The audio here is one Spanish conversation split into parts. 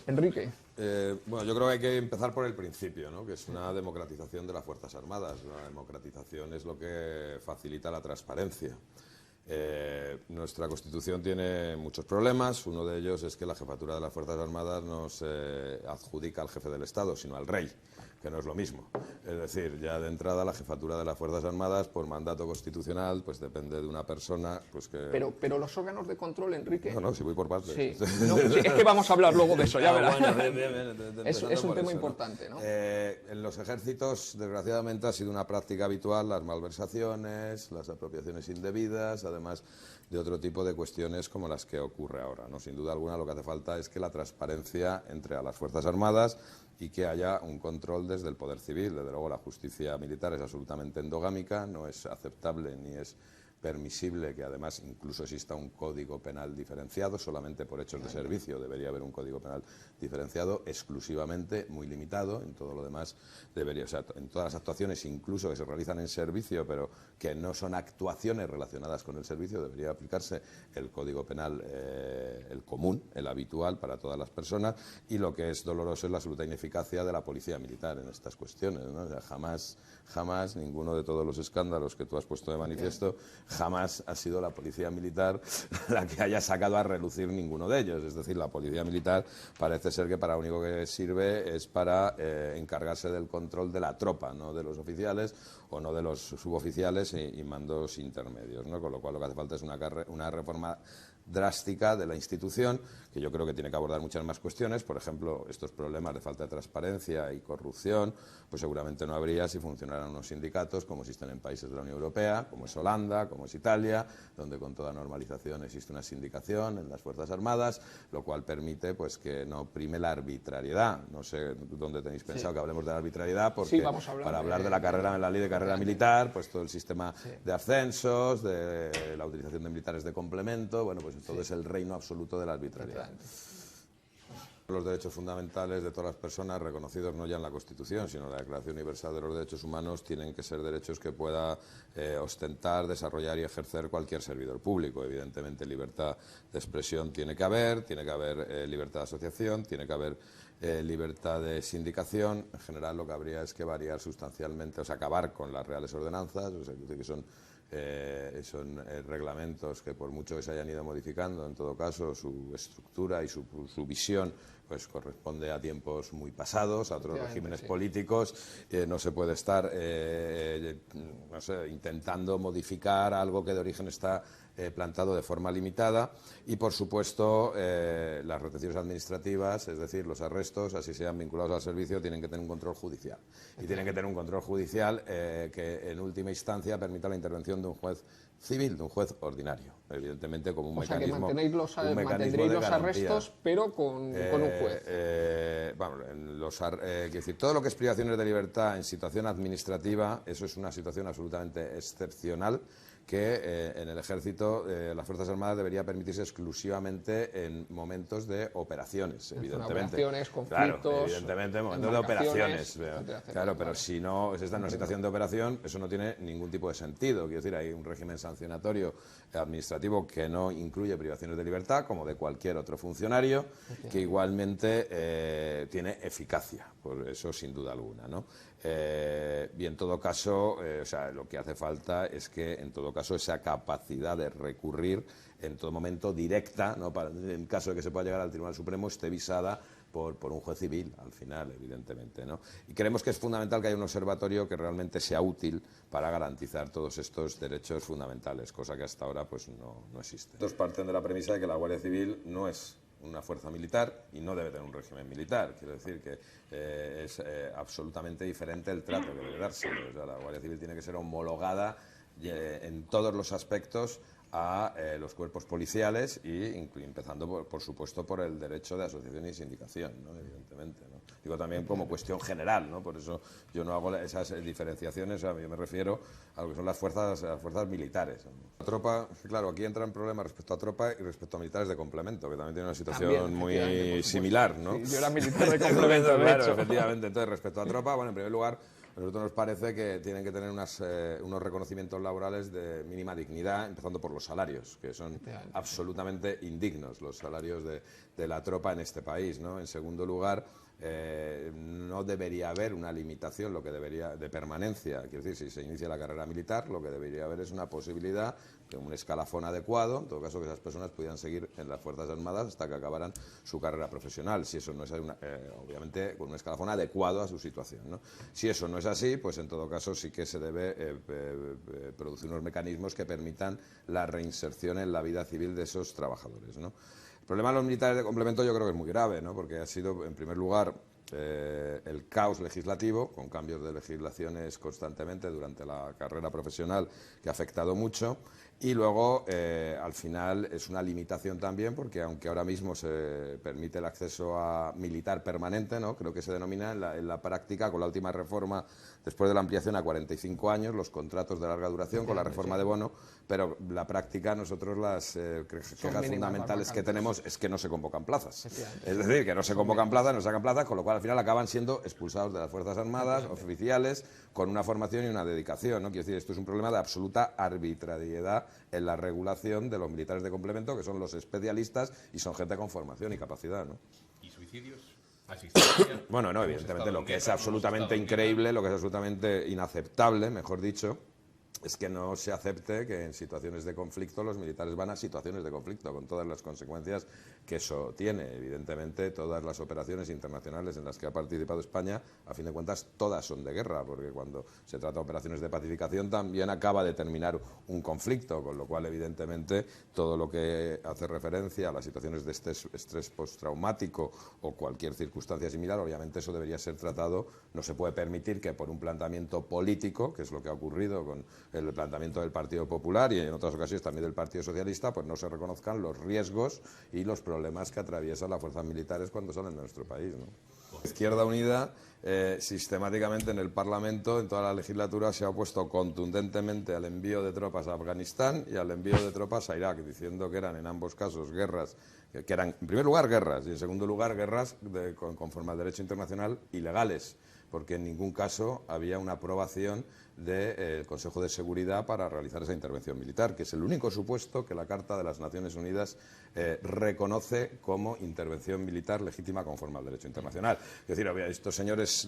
Enrique. Bueno, yo creo que hay que empezar por el principio, ¿no? Que es una democratización de las Fuerzas Armadas. La democratización es lo que facilita la transparencia. Nuestra Constitución tiene muchos problemas. Uno de ellos es que la jefatura de las Fuerzas Armadas no se adjudica al jefe del Estado, sino al rey, que no es lo mismo. Es decir, ya de entrada la jefatura de las Fuerzas Armadas, por mandato constitucional, pues depende de una persona pues que... Pero los órganos de control, Enrique... No, si voy por partes. Sí. No, sí, es que vamos a hablar luego de eso, ya verás. Bueno, bien, es un tema importante, ¿no? En los ejércitos, desgraciadamente, ha sido una práctica habitual las malversaciones, las apropiaciones indebidas, además de otro tipo de cuestiones como las que ocurre ahora, ¿no? Sin duda alguna, lo que hace falta es que la transparencia entre a las Fuerzas Armadas y que haya un control desde el poder civil. Desde luego, la justicia militar es absolutamente endogámica, no es aceptable ni es permisible que además incluso exista un código penal diferenciado solamente por hechos de servicio. Debería haber un código penal diferenciado exclusivamente, muy limitado. En todo lo demás debería, o sea, en todas las actuaciones incluso que se realizan en servicio pero que no son actuaciones relacionadas con el servicio, debería aplicarse el código penal, el común, el habitual para todas las personas. Y lo que es doloroso es la absoluta ineficacia de la policía militar en estas cuestiones, ¿no? O sea, jamás ninguno de todos los escándalos que tú has puesto de manifiesto, jamás ha sido la policía militar la que haya sacado a relucir ninguno de ellos. Es decir, la policía militar parece ser que para lo único que sirve es para encargarse del control de la tropa, no de los oficiales o no de los suboficiales y mandos intermedios, ¿no? Con lo cual lo que hace falta es una reforma drástica de la institución, que yo creo que tiene que abordar muchas más cuestiones. Por ejemplo, estos problemas de falta de transparencia y corrupción, pues seguramente no habría si funcionaran unos sindicatos como existen en países de la Unión Europea, como es Holanda, como es Italia, donde con toda normalización existe una sindicación en las Fuerzas Armadas, lo cual permite pues que no prime la arbitrariedad. No sé dónde tenéis pensado que hablemos de la arbitrariedad, porque sí, vamos a hablar para hablar de la carrera, en la ley de carrera militar, pues todo el sistema de ascensos, de la utilización de militares de complemento, bueno, pues todo es el reino absoluto de la arbitrariedad. Los derechos fundamentales de todas las personas reconocidos no ya en la Constitución, sino en la Declaración Universal de los Derechos Humanos, tienen que ser derechos que pueda ostentar, desarrollar y ejercer cualquier servidor público. Evidentemente, libertad de expresión tiene que haber libertad de asociación, tiene que haber libertad de sindicación. En general, lo que habría es que variar sustancialmente, o sea, acabar con las reales ordenanzas, o sea, que son reglamentos que por mucho que se hayan ido modificando, en todo caso su estructura y su visión pues corresponde a tiempos muy pasados, a otros regímenes políticos. No se puede estar no sé, intentando modificar algo que de origen está plantado de forma limitada. Y por supuesto las retenciones administrativas, es decir, los arrestos, así sean vinculados al servicio, tienen que tener un control judicial. Y tienen que tener un control judicial que en última instancia permita la intervención de un juez civil, de un juez ordinario, evidentemente como un mecanismo. O sea, que mantendréis los arrestos, pero con un juez. Quiero decir, todo lo que es privaciones de libertad en situación administrativa, eso es una situación absolutamente excepcional que en el Ejército, las Fuerzas Armadas debería permitirse exclusivamente en momentos de operaciones, evidentemente. Operaciones, conflictos... Claro, evidentemente, momentos de operaciones. Claro, pero si no se está en una situación de operación, eso no tiene ningún tipo de sentido. Quiero decir, hay un régimen sancionatorio administrativo que no incluye privaciones de libertad, como de cualquier otro funcionario, que igualmente tiene eficacia, por eso sin duda alguna, ¿no? Y en todo caso, o sea, lo que hace falta es que en todo caso esa capacidad de recurrir en todo momento directa, ¿no? En caso de que se pueda llegar al Tribunal Supremo, esté visada por un juez civil, al final, evidentemente, ¿no? Y creemos que es fundamental que haya un observatorio que realmente sea útil para garantizar todos estos derechos fundamentales, cosa que hasta ahora pues no existe. Estos parten de la premisa de que la Guardia Civil no es una fuerza militar y no debe tener un régimen militar. Quiero decir que es absolutamente diferente el trato que debe darse. O sea, la Guardia Civil tiene que ser homologada en todos los aspectos a los cuerpos policiales y empezando por supuesto por el derecho de asociación y sindicación, ¿no? Evidentemente, ¿no? Digo también como cuestión general, ¿no? Por eso yo no hago esas diferenciaciones, o sea, yo me refiero a lo que son las fuerzas militares, ¿no? La tropa, claro, aquí entran problemas respecto a tropa y respecto a militares de complemento, que también tiene una situación muy similar, ¿no? Sí, yo era militar de complemento, claro, efectivamente. Entonces, respecto a tropa, bueno, en primer lugar, A nosotros nos parece que tienen que tener unos reconocimientos laborales de mínima dignidad, empezando por los salarios, que son absolutamente indignos, los salarios de la tropa en este país, ¿no? En segundo lugar, no debería haber una limitación de permanencia. Quiero decir, si se inicia la carrera militar, lo que debería haber es una posibilidad de un escalafón adecuado, en todo caso que esas personas pudieran seguir en las Fuerzas Armadas hasta que acabaran su carrera profesional, si eso no es obviamente con un escalafón adecuado a su situación, ¿no? Si eso no es así, pues en todo caso sí que se debe producir unos mecanismos que permitan la reinserción en la vida civil de esos trabajadores, ¿no? El problema de los militares de complemento yo creo que es muy grave, ¿no? Porque ha sido, en primer lugar, el caos legislativo, con cambios de legislaciones constantemente durante la carrera profesional, que ha afectado mucho, y luego, al final, es una limitación también, porque aunque ahora mismo se permite el acceso a militar permanente, ¿no? Creo que se denomina en la práctica, con la última reforma, después de la ampliación a 45 años, los contratos de larga duración, con la reforma de Bono, pero la práctica, nosotros las quejas fundamentales que tenemos es que no se convocan plazas. Es decir, que no se convocan plazas, no se sacan plazas, con lo cual al final acaban siendo expulsados de las Fuerzas Armadas, oficiales, con una formación y una dedicación, ¿no? Quiero decir, esto es un problema de absoluta arbitrariedad en la regulación de los militares de complemento, que son los especialistas y son gente con formación y capacidad, ¿no? ¿Y suicidios? ¿Asistencia? Bueno, no, evidentemente lo que es absolutamente increíble, lo que es absolutamente inaceptable, mejor dicho, es que no se acepte que en situaciones de conflicto los militares van a situaciones de conflicto, con todas las consecuencias que eso tiene. Evidentemente, todas las operaciones internacionales en las que ha participado España, a fin de cuentas, todas son de guerra, porque cuando se trata de operaciones de pacificación también acaba de terminar un conflicto, con lo cual, evidentemente, todo lo que hace referencia a las situaciones de estrés postraumático o cualquier circunstancia similar, obviamente eso debería ser tratado. No se puede permitir que por un planteamiento político, que es lo que ha ocurrido con el planteamiento del Partido Popular y en otras ocasiones también del Partido Socialista, pues no se reconozcan los riesgos y los problemas que atraviesan las fuerzas militares cuando salen de nuestro país, ¿no? Izquierda Unida sistemáticamente en el Parlamento, en toda la legislatura, se ha opuesto contundentemente al envío de tropas a Afganistán y al envío de tropas a Irak, diciendo que eran en ambos casos guerras, que eran en primer lugar guerras y en segundo lugar guerras conforme al derecho internacional ilegales, porque en ningún caso había una aprobación del Consejo de Seguridad para realizar esa intervención militar, que es el único supuesto que la Carta de las Naciones Unidas reconoce como intervención militar legítima conforme al derecho internacional. Es decir, estos señores,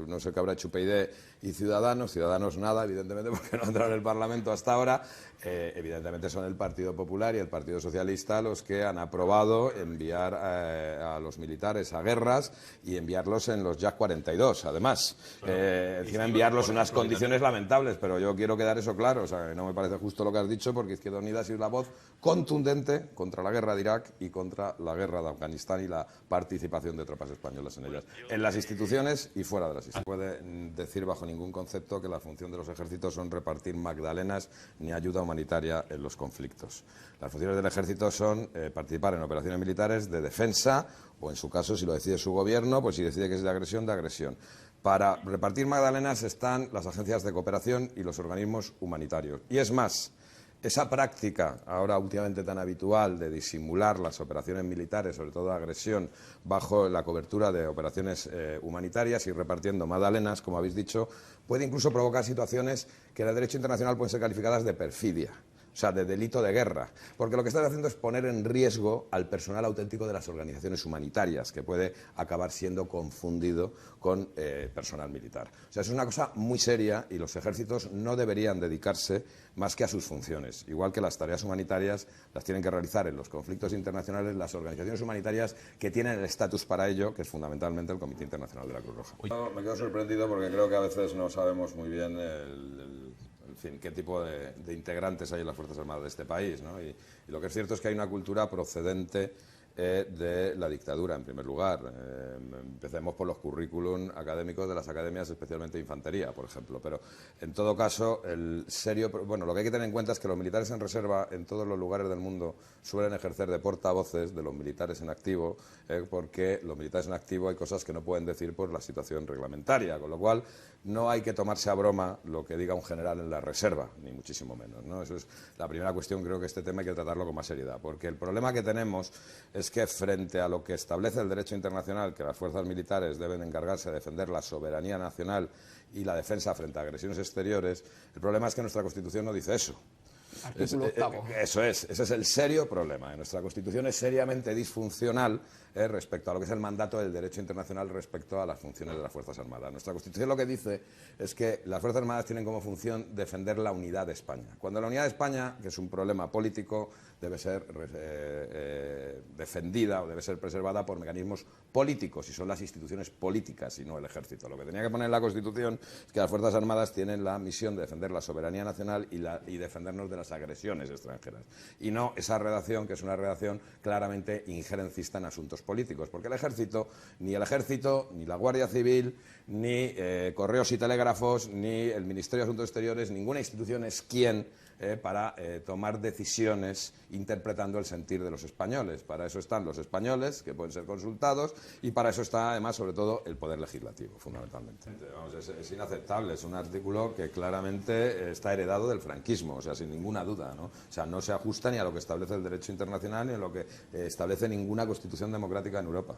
no sé qué habrá hecho UPyD y Ciudadanos nada, evidentemente, porque no han entrado en el Parlamento hasta ahora, evidentemente son el Partido Popular y el Partido Socialista los que han aprobado enviar a los militares a guerras y enviarlos en los Yak 42, además. Encima enviarlos en unas condiciones lamentables, pero yo quiero quedar eso claro, o sea, que no me parece justo lo que has dicho, porque Izquierda Unida ha sido la voz contundente contra la guerra de Irak y contra la guerra de Afganistán y la participación de tropas españolas en ellas, en las instituciones y fuera de las instituciones. No puede decir bajo ningún concepto que la función de los ejércitos son repartir magdalenas ni ayuda humanitaria en los conflictos. Las funciones del ejército son participar en operaciones militares de defensa o, en su caso, si lo decide su gobierno, pues si decide que es de agresión, de agresión. Para repartir magdalenas están las agencias de cooperación y los organismos humanitarios. Y es más, esa práctica, ahora últimamente tan habitual, de disimular las operaciones militares, sobre todo de agresión, bajo la cobertura de operaciones humanitarias y repartiendo magdalenas, como habéis dicho, puede incluso provocar situaciones que en el derecho internacional pueden ser calificadas de perfidia. O sea, de delito de guerra, porque lo que están haciendo es poner en riesgo al personal auténtico de las organizaciones humanitarias, que puede acabar siendo confundido con personal militar. O sea, es una cosa muy seria y los ejércitos no deberían dedicarse más que a sus funciones. Igual que las tareas humanitarias las tienen que realizar en los conflictos internacionales las organizaciones humanitarias que tienen el estatus para ello, que es fundamentalmente el Comité Internacional de la Cruz Roja. Me quedo sorprendido porque creo que a veces no sabemos muy bien en fin, qué tipo de integrantes hay en las Fuerzas Armadas de este país, ¿no? Y lo que es cierto es que hay una cultura procedente de la dictadura, en primer lugar. Empecemos por los currículum académicos de las academias, especialmente de infantería, por ejemplo. Pero, en todo caso, lo que hay que tener en cuenta es que los militares en reserva en todos los lugares del mundo suelen ejercer de portavoces de los militares en activo, porque los militares en activo hay cosas que no pueden decir por la situación reglamentaria, con lo cual no hay que tomarse a broma lo que diga un general en la reserva, ni muchísimo menos, ¿no? Eso es la primera cuestión. Creo que este tema hay que tratarlo con más seriedad, porque el problema que tenemos es es que frente a lo que establece el derecho internacional, que las fuerzas militares deben encargarse de defender la soberanía nacional y la defensa frente a agresiones exteriores, el problema es que nuestra Constitución no dice eso. Artículo 8º. Eso es, ese es el serio problema. Nuestra Constitución es seriamente disfuncional respecto a lo que es el mandato del derecho internacional respecto a las funciones de las Fuerzas Armadas. Nuestra Constitución lo que dice es que las Fuerzas Armadas tienen como función defender la unidad de España. Cuando la unidad de España, que es un problema político, debe ser defendida o debe ser preservada por mecanismos políticos, y son las instituciones políticas y no el ejército. Lo que tenía que poner en la Constitución es que las Fuerzas Armadas tienen la misión de defender la soberanía nacional y defendernos de las agresiones extranjeras. Y no esa redacción, que es una redacción claramente injerencista en asuntos políticos, porque el ejército, ni la Guardia Civil, ni Correos y Telégrafos, ni el Ministerio de Asuntos Exteriores, ninguna institución es quien para tomar decisiones interpretando el sentir de los españoles. Para eso están los españoles, que pueden ser consultados, y para eso está, además, sobre todo, el Poder Legislativo, fundamentalmente. Vamos, es inaceptable, es un artículo que claramente está heredado del franquismo, o sea, sin ninguna duda, ¿no? O sea, no se ajusta ni a lo que establece el derecho internacional ni a lo que establece ninguna constitución democrática en Europa.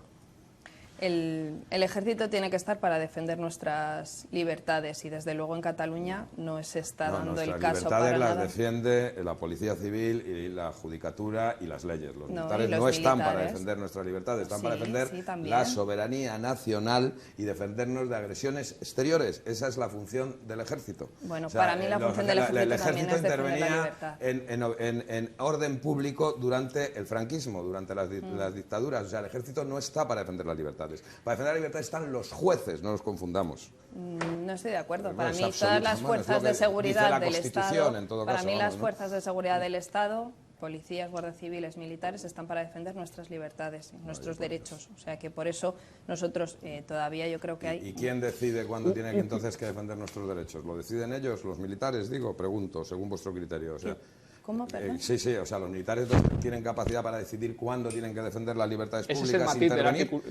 El ejército tiene que estar para defender nuestras libertades y desde luego en Cataluña no se está dando el caso para nada. Nuestras libertades las defiende la Policía Civil y la Judicatura y las leyes. Los militares los no están militares para defender nuestras libertades, están para sí, defender la soberanía nacional y defendernos de agresiones exteriores. Esa es la función del ejército. Bueno, o sea, para mí la función del ejército también es defender la libertad. En orden público durante el franquismo, durante las dictaduras. O sea, el ejército no está para defender las libertades. Para defender la libertad están los jueces, no nos confundamos. No estoy de acuerdo. Bueno, para mí todas las fuerzas de seguridad del Estado, para mí las fuerzas de seguridad del Estado, policías, guardias civiles, militares, están para defender nuestras libertades, nuestros derechos. O sea que por eso nosotros todavía yo creo que hay... ¿Y quién decide cuándo tienen entonces que defender nuestros derechos? ¿Lo deciden ellos, los militares? Pregunto, según vuestro criterio. O sea, ¿Cómo, perdón? Sí, o sea, los militares tienen capacidad para decidir cuándo tienen que defender las libertades públicas. Ese es el matiz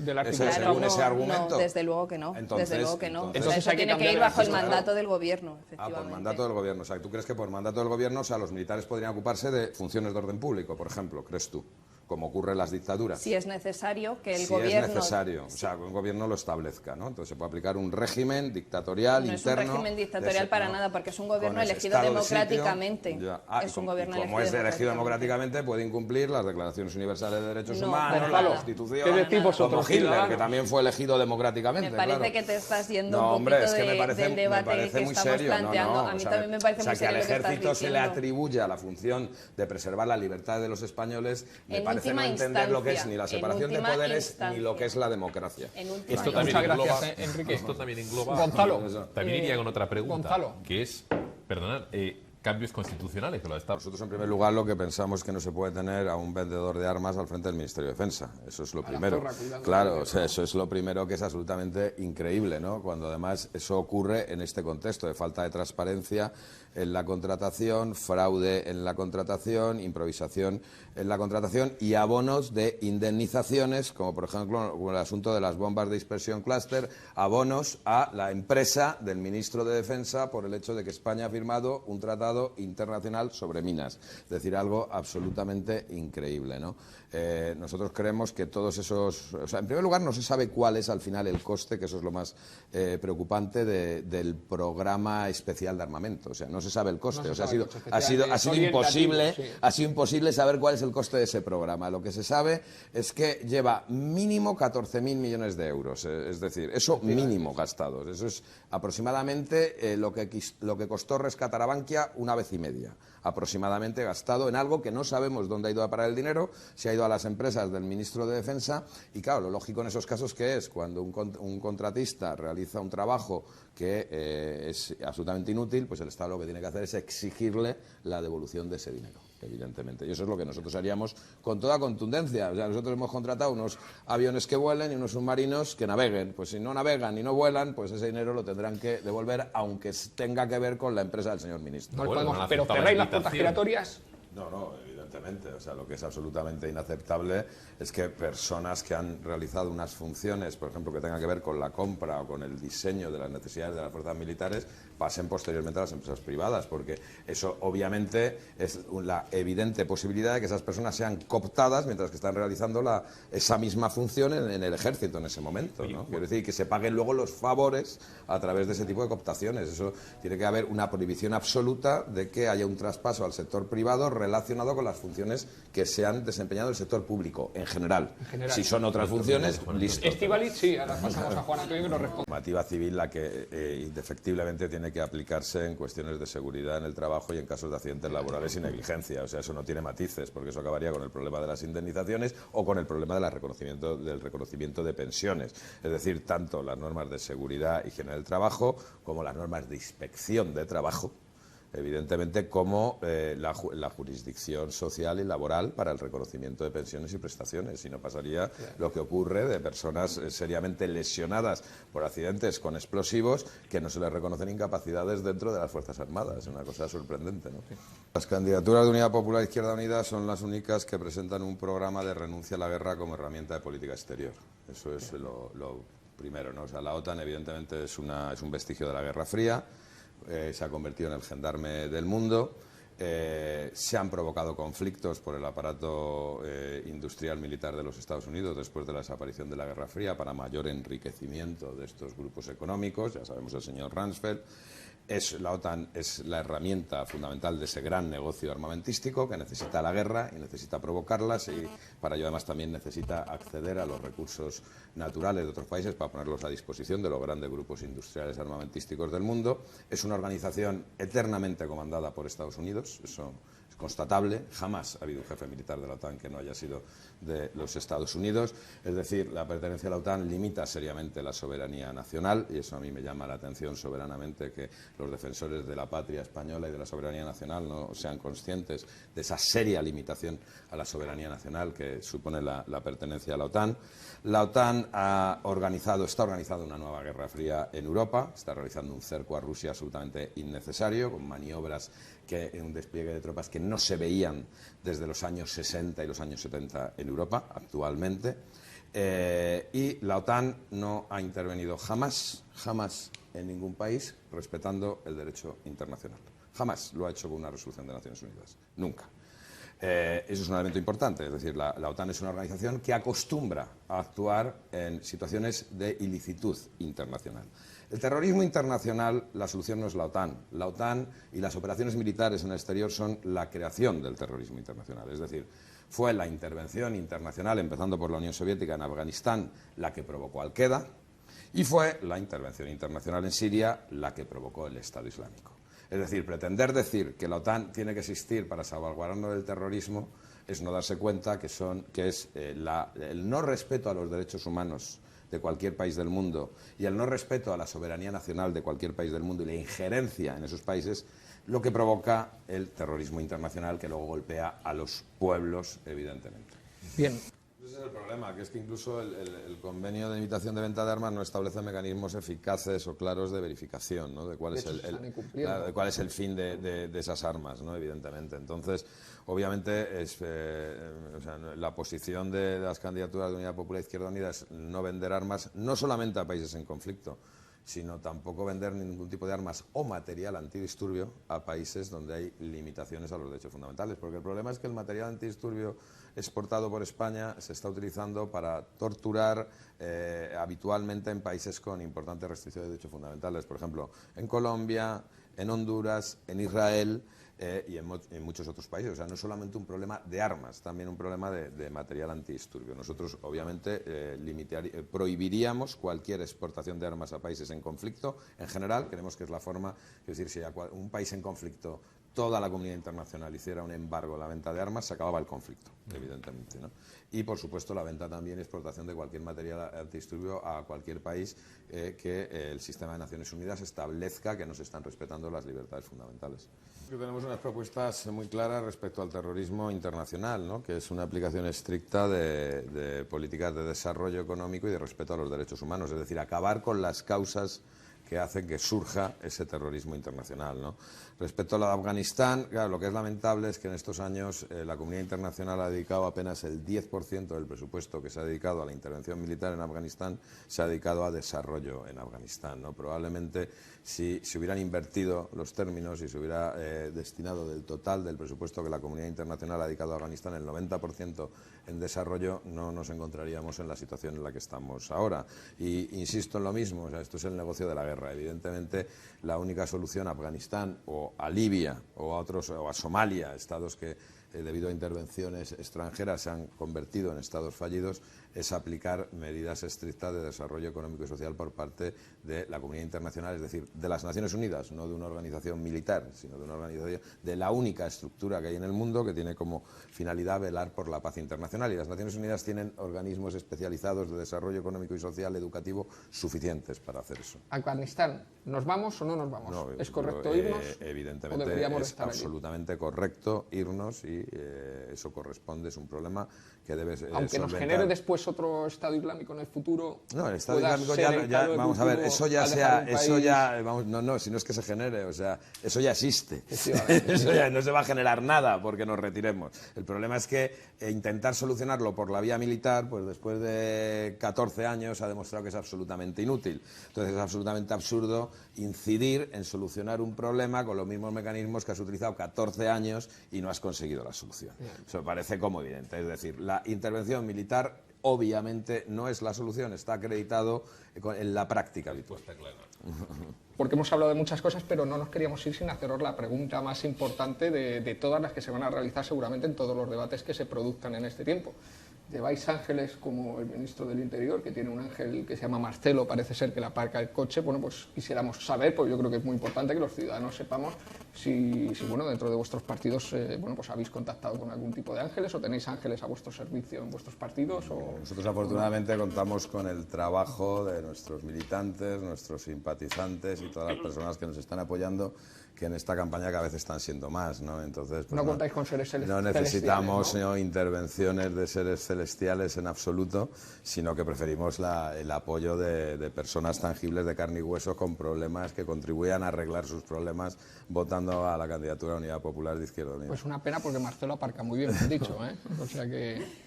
del artículo. Según ese argumento. No, desde luego que no. Entonces, desde luego que no. Entonces eso tiene que ir bajo el mandato del gobierno, efectivamente. por mandato del gobierno. O sea, ¿tú crees que por mandato del gobierno, o sea, los militares podrían ocuparse de funciones de orden público, por ejemplo, crees tú? Como ocurre en las dictaduras. Si es necesario que el gobierno... es necesario, o sea, que un gobierno lo establezca, ¿no? Entonces se puede aplicar un régimen dictatorial interno... No es un régimen dictatorial para nada, porque es un gobierno elegido democráticamente. Es un gobierno elegido democráticamente. Como es elegido democráticamente, puede incumplir las declaraciones universales de derechos humanos, la Constitución... ¿Qué decís vosotros, como Hitler, que también fue elegido democráticamente, Me parece que te estás yendo un poquito hombre, es que me parece, del debate me parece que muy estamos serio. planteando. A mí también me parece muy serio lo que estás diciendo. O sea, que al ejército se le atribuya la función de preservar la libertad de los españoles, me parece no entender lo que es ni la separación de poderes ni lo que es la democracia. Esto también engloba, Gonzalo, también iría con otra pregunta, Gonzalo, que es, perdonad, cambios constitucionales que lo está. Nosotros, en primer lugar, lo que pensamos es que no se puede tener a un vendedor de armas al frente del Ministerio de Defensa. Eso es lo primero. Claro, o sea, eso es lo primero, que es absolutamente increíble, ¿no? Cuando además eso ocurre en este contexto de falta de transparencia en la contratación, fraude en la contratación, improvisación en la contratación y abonos de indemnizaciones, como por ejemplo el asunto de las bombas de dispersión clúster, abonos a la empresa del ministro de Defensa por el hecho de que España ha firmado un tratado internacional sobre minas. Es decir, algo absolutamente increíble, ¿no? Nosotros creemos que todos esos... O sea, en primer lugar, no se sabe cuál es al final el coste, que eso es lo más preocupante del programa especial de armamento. O sea, no se sabe el coste. No o sea, ha sido imposible saber cuál es el coste de ese programa. Lo que se sabe es que lleva mínimo 14.000 millones de euros. Es decir, eso mínimo gastados. Eso es aproximadamente lo que costó rescatar a Bankia una vez y media. Aproximadamente gastado en algo que no sabemos dónde ha ido a parar el dinero, si ha ido a las empresas del ministro de Defensa. Y claro, lo lógico en esos casos que es cuando un contratista realiza un trabajo que es absolutamente inútil, pues el Estado lo que tiene que hacer es exigirle la devolución de ese dinero, evidentemente. Y eso es lo que nosotros haríamos con toda contundencia. O sea, nosotros hemos contratado unos aviones que vuelen y unos submarinos que naveguen. Pues si no navegan y no vuelan, pues ese dinero lo tendrán que devolver, aunque tenga que ver con la empresa del señor ministro. No podemos, pero cerráis las puertas giratorias. No, evidentemente evidentemente. O sea, lo que es absolutamente inaceptable es que personas que han realizado unas funciones, por ejemplo, que tengan que ver con la compra o con el diseño de las necesidades de las fuerzas militares, pasen posteriormente a las empresas privadas, porque eso obviamente es la evidente posibilidad de que esas personas sean cooptadas mientras que están realizando esa misma función en el ejército en ese momento, ¿no? Quiero decir, que se paguen luego los favores a través de ese tipo de cooptaciones. Eso tiene que haber una prohibición absoluta de que haya un traspaso al sector privado relacionado con las funciones que se han desempeñado en el sector público, en general. Si son otras funciones, listo. Estíbaliz, sí, ahora pasamos a Juan Antonio que nos responde. Normativa civil la que indefectiblemente tiene que aplicarse en cuestiones de seguridad en el trabajo y en casos de accidentes laborales y negligencia. O sea, eso no tiene matices, porque eso acabaría con el problema de las indemnizaciones o con el problema del reconocimiento de pensiones. Es decir, tanto las normas de seguridad y higiene del trabajo como las normas de inspección de trabajo, evidentemente, como la jurisdicción social y laboral para el reconocimiento de pensiones y prestaciones. Si no pasaría lo que ocurre de personas seriamente lesionadas por accidentes con explosivos que no se les reconocen incapacidades dentro de las Fuerzas Armadas. Es una cosa sorprendente, ¿no? Las candidaturas de Unidad Popular Izquierda Unida son las únicas que presentan un programa de renuncia a la guerra como herramienta de política exterior. Eso es lo primero, ¿no? O sea, la OTAN evidentemente es un vestigio de la Guerra Fría. Se ha convertido en el gendarme del mundo. Se han provocado conflictos por el aparato industrial militar de los Estados Unidos después de la desaparición de la Guerra Fría para mayor enriquecimiento de estos grupos económicos. Ya sabemos el señor Rumsfeld. La OTAN es la herramienta fundamental de ese gran negocio armamentístico que necesita la guerra y necesita provocarlas, y para ello además también necesita acceder a los recursos naturales de otros países para ponerlos a disposición de los grandes grupos industriales armamentísticos del mundo. Es una organización eternamente comandada por Estados Unidos, eso es constatable. Jamás ha habido un jefe militar de la OTAN que no haya sido de los Estados Unidos. Es decir, la pertenencia a la OTAN limita seriamente la soberanía nacional, y eso a mí me llama la atención soberanamente, que los defensores de la patria española y de la soberanía nacional no sean conscientes de esa seria limitación a la soberanía nacional que supone la pertenencia a la OTAN. La OTAN está organizando una nueva guerra fría en Europa, está realizando un cerco a Rusia absolutamente innecesario, con maniobras un despliegue de tropas que no se veían desde los años 60 y los años 70 en Europa actualmente. Y la OTAN no ha intervenido jamás en ningún país respetando el derecho internacional. Jamás lo ha hecho con una resolución de Naciones Unidas. Nunca. Eso es un elemento importante. Es decir, la OTAN es una organización que acostumbra a actuar en situaciones de ilicitud internacional. El terrorismo internacional, la solución no es la OTAN. La OTAN y las operaciones militares en el exterior son la creación del terrorismo internacional. Es decir, fue la intervención internacional, empezando por la Unión Soviética en Afganistán, la que provocó Al-Qaeda, y fue la intervención internacional en Siria la que provocó el Estado Islámico. Es decir, pretender decir que la OTAN tiene que existir para salvaguardarnos del terrorismo es no darse cuenta que es el no respeto a los derechos humanos de cualquier país del mundo y el no respeto a la soberanía nacional de cualquier país del mundo y la injerencia en esos países lo que provoca el terrorismo internacional, que luego golpea a los pueblos, evidentemente. Bien. Ese es el problema, que es que incluso el convenio de limitación de venta de armas no establece mecanismos eficaces o claros de verificación, ¿no? de cuál es el fin de esas armas, ¿no? Evidentemente. Entonces, obviamente, la posición de las candidaturas de Unidad Popular Izquierda Unida es no vender armas, no solamente a países en conflicto, sino tampoco vender ningún tipo de armas o material antidisturbio a países donde hay limitaciones a los derechos fundamentales. Porque el problema es que el material antidisturbio exportado por España se está utilizando para torturar habitualmente en países con importantes restricciones de derechos fundamentales. Por ejemplo, en Colombia, en Honduras, en Israel y en muchos otros países. O sea, no es solamente un problema de armas, también un problema de material antidisturbio. Nosotros, obviamente, prohibiríamos cualquier exportación de armas a países en conflicto. En general, creemos que es la forma, es decir, si a un país en conflicto toda la comunidad internacional hiciera un embargo a la venta de armas, se acababa el conflicto, evidentemente, ¿no? Y, por supuesto, la venta también y exportación de cualquier material antidisturbio a cualquier país que el sistema de Naciones Unidas establezca que no se están respetando las libertades fundamentales. Tenemos unas propuestas muy claras respecto al terrorismo internacional, ¿no? Que es una aplicación estricta de políticas de desarrollo económico y de respeto a los derechos humanos, es decir, acabar con las causas que hacen que surja ese terrorismo internacional, ¿no? Respecto a lo de Afganistán, claro, lo que es lamentable es que en estos años la comunidad internacional ha dedicado apenas el 10% del presupuesto que se ha dedicado a la intervención militar en Afganistán, se ha dedicado a desarrollo en Afganistán, ¿no? Probablemente si se hubieran invertido los términos y se hubiera destinado del total del presupuesto que la comunidad internacional ha dedicado a Afganistán el 90% en desarrollo, no nos encontraríamos en la situación en la que estamos ahora. Y insisto en lo mismo, o sea, esto es el negocio de la guerra. Evidentemente, la única solución a Afganistán o a Libia o a otros, o a Somalia, estados que debido a intervenciones extranjeras se han convertido en estados fallidos, es aplicar medidas estrictas de desarrollo económico y social por parte de la comunidad internacional, es decir, de las Naciones Unidas, no de una organización militar, sino de una organización, de la única estructura que hay en el mundo que tiene como finalidad velar por la paz internacional. Y las Naciones Unidas tienen organismos especializados de desarrollo económico y social, educativo, suficientes para hacer eso. Afganistán, ¿nos vamos o no nos vamos? No, ¿Es correcto irnos? Evidentemente es absolutamente correcto irnos y eso corresponde, es un problema que debe aunque nos genere después otro Estado Islámico en el futuro. No, el Estado Islámico ya vamos a ver, eso ya sea, eso ya, vamos, no, si no es que se genere, o sea, eso ya existe. Eso ya no se va a generar nada porque nos retiremos. El problema es que intentar solucionarlo por la vía militar, pues después de 14 años ha demostrado que es absolutamente inútil. Entonces es absolutamente absurdo incidir en solucionar un problema con los mismos mecanismos que has utilizado 14 años y no has conseguido la solución. Eso me parece como evidente. Es decir, la intervención militar obviamente no es la solución, está acreditado en la práctica habitual. Porque hemos hablado de muchas cosas, pero no nos queríamos ir sin haceros la pregunta más importante de todas las que se van a realizar seguramente en todos los debates que se produzcan en este tiempo. Lleváis ángeles como el ministro del Interior, que tiene un ángel que se llama Marcelo, parece ser que le aparca el coche. Bueno, pues quisiéramos saber, porque yo creo que es muy importante que los ciudadanos sepamos si bueno, dentro de vuestros partidos bueno, pues habéis contactado con algún tipo de ángeles o tenéis ángeles a vuestro servicio en vuestros partidos. Nosotros afortunadamente contamos con el trabajo de nuestros militantes, nuestros simpatizantes y todas las personas que nos están apoyando, que en esta campaña cada vez están siendo más, ¿no? Entonces, pues no contáis con seres celestiales. No necesitamos intervenciones de seres celestiales en absoluto, sino que preferimos el apoyo de personas tangibles de carne y hueso con problemas que contribuyan a arreglar sus problemas votando a la candidatura de Unidad Popular de Izquierda Unida. Pues una pena porque Marcelo aparca muy bien, me han dicho, ¿eh? O sea que...